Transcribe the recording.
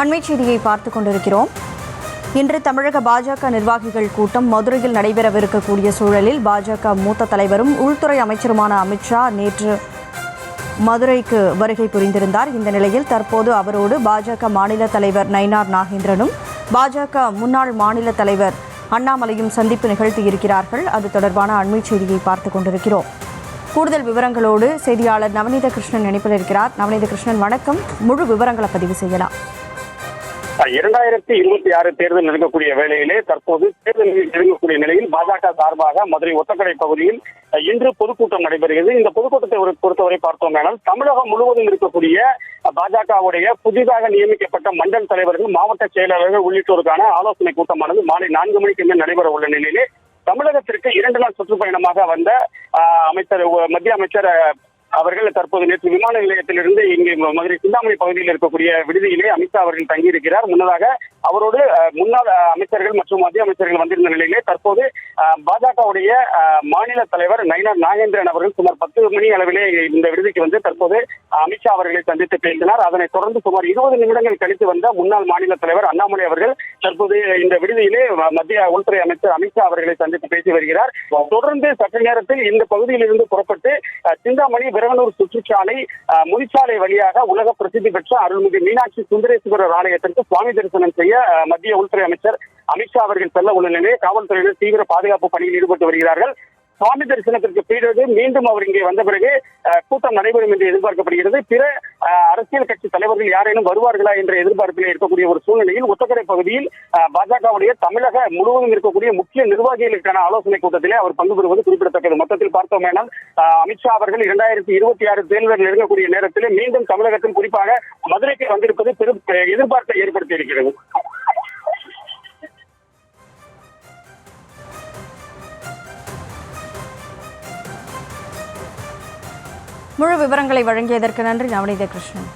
அண்மைச் செய்தியை பார்த்துக் கொண்டிருக்கிறோம். இன்று தமிழக பாஜக நிர்வாகிகள் கூட்டம் மதுரையில் நடைபெறவிருக்கக்கூடிய சூழலில் பாஜக மூத்த தலைவரும் உள்துறை அமைச்சருமான அமித்ஷா நேற்று மதுரைக்கு வருகை புரிந்திருந்தார். இந்த நிலையில் தற்போது அவரோடு பாஜக மாநில தலைவர் நயினார் நாகேந்திரனும் பாஜக முன்னாள் மாநில தலைவர் அண்ணாமலையும் சந்திப்பு நிகழ்த்தியிருக்கிறார்கள். அது தொடர்பான அண்மைச் செய்தியை பார்த்துக் கொண்டிருக்கிறோம். கூடுதல் விவரங்களோடு செய்தியாளர் நவநீத கிருஷ்ணன் இணைப்பில் இருக்கிறார். நவநீத கிருஷ்ணன், வணக்கம். முழு விவரங்களை பதிவு செய்யலாம். 2026 தேர்தல் நெருங்கக்கூடிய வேளையிலே தற்போது தேர்தல் நெருங்கக்கூடிய நிலையில் பாஜக சார்பாக மதுரை ஒத்தக்கடை பகுதியில் இன்று பொதுக்கூட்டம் நடைபெறுகிறது. இந்த பொதுக்கூட்டத்தை பொறுத்தவரை பார்த்தோம்னால் தமிழகம் முழுவதும் இருக்கக்கூடிய பாஜகவுடைய புதிதாக நியமிக்கப்பட்ட மண்டல் தலைவர்கள், மாவட்ட செயலாளர்கள் உள்ளிட்டோருக்கான ஆலோசனை கூட்டமானது மாலை 4 மணிக்கு மேல் நடைபெற உள்ள நிலையிலே தமிழகத்திற்கு 2 நாள் சுற்றுப்பயணமாக வந்த மத்திய அமைச்சர் அவர்கள் தற்போது நேற்று விமான நிலையத்திலிருந்து இங்கு மதுரை சிந்தாமணி பகுதியில் இருக்கக்கூடிய விடுதியிலே அமித்ஷா அவர்கள் தங்கியிருக்கிறார். முன்னதாக அவரோடு முன்னாள் அமைச்சர்கள் மற்றும் மத்திய அமைச்சர்கள் வந்திருந்த நிலையிலே தற்போது பாஜகவுடைய மாநில தலைவர் நயினார் நாகேந்திரன் அவர்கள் சுமார் 10 மணி அளவிலே இந்த விடுதிக்கு வந்து தற்போது அமித்ஷா அவர்களை சந்தித்து பேசினார். அதனைத் தொடர்ந்து சுமார் 20 நிமிடங்கள் கழித்து வந்த முன்னாள் மாநில தலைவர் அண்ணாமலை அவர்கள் தற்போது இந்த விடுதியிலே மத்திய உள்துறை அமைச்சர் அமித்ஷா அவர்களை சந்தித்து பேசி வருகிறார். தொடர்ந்து சற்று நேரத்தில் இந்த பகுதியில் இருந்து புறப்பட்டு சிந்தாமணி விரகனூர் சுற்றுச்சாலை முனிச்சாலை வழியாக உலக பிரசித்தி பெற்ற அருள்மிகு மீனாட்சி சுந்தரேஸ்வரர் ஆலயத்திற்கு சுவாமி தரிசனம் செய்ய மத்திய உள்துறை அமைச்சர் அமித்ஷா அவர்கள் செல்ல உள்ள நிலையில் காவல்துறையினர் தீவிர பாதுகாப்பு பணியில் ஈடுபட்டு வருகிறார்கள். சுவாமி தரிசனத்திற்கு பிறகு மீண்டும் அவர் இங்கே வந்த பிறகு கூட்டம் நடைபெறும் என்று எதிர்பார்க்கப்படுகிறது. பிற அரசியல் கட்சி தலைவர்கள் யாரேனும் வருவார்களா என்ற எதிர்பார்ப்பில் இருக்கக்கூடிய ஒரு சூழ்நிலையில் ஒத்தக்கடை பகுதியில் பாஜகவுடைய தமிழக முழுவதும் இருக்கக்கூடிய முக்கிய நிர்வாகிகளுக்கான ஆலோசனை கூட்டத்திலே அவர் பங்கு பெறுவது குறிப்பிடத்தக்கது. மொத்தத்தில் பார்த்தோமேனால் அமித்ஷா அவர்கள் 2026 தேர்தல் நெருங்கக்கூடிய நேரத்திலே மீண்டும் தமிழகத்தில் குறிப்பாக மதுரைக்கு வந்திருப்பது பெரும் எதிர்பார்ப்பை ஏற்படுத்தி இருக்கிறது. முழு விவரங்களை வழங்கியதற்கு நன்றி நவநீத கிருஷ்ணன்.